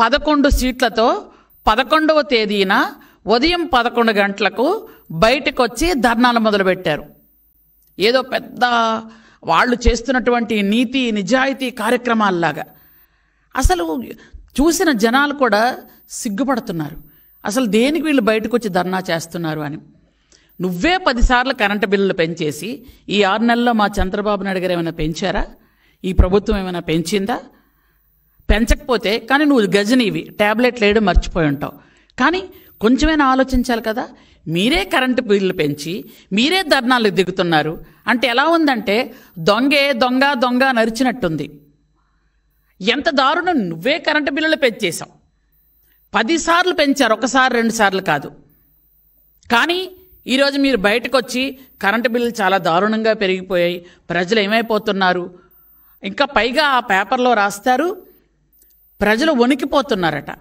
11 సీట్లతో 11వ తేదీన ఉదయం 11 గంటలకు బయటకు వచ్చి ధర్నాలు మొదలుపెట్టారు. ఏదో పెద్ద వాళ్ళు చేస్తున్నటువంటి నీతి నిజాయితీ కార్యక్రమాల్లాగా. అసలు చూసిన జనాలు కూడా సిగ్గుపడుతున్నారు. అసలు దేనికి వీళ్ళు బయటకు వచ్చి ధర్నా చేస్తున్నారు అని. నువ్వే 10 సార్లు కరెంటు బిల్లులు పెంచేసి ఈ 6 నెలల్లో మా చంద్రబాబు నాయుడు గారు ఏమైనా పెంచారా? ఈ ప్రభుత్వం ఏమైనా పెంచిందా? పెంచకపోతే కానీ నువ్వు గజనీవి, ట్యాబ్లెట్లు వేయడం మర్చిపోయి ఉంటావు. కానీ కొంచెమైనా ఆలోచించాలి కదా. మీరే కరెంటు బిల్లు పెంచి మీరే ధర్నాలకు దిగుతున్నారు అంటే ఎలా ఉందంటే దొంగే దొంగ దొంగ నరిచినట్టుంది. ఎంత దారుణం. నువ్వే కరెంటు బిల్లులు పెంచేశావు. 10 సార్లు పెంచారు, 1 సారి 2 సార్లు కాదు. కానీ ఈరోజు మీరు బయటకు వచ్చి కరెంటు బిల్లులు చాలా దారుణంగా పెరిగిపోయాయి, ప్రజలు ఏమైపోతున్నారు, ఇంకా పైగా ఆ పేపర్లో రాస్తారు ప్రజలు వణికిపోతున్నారట.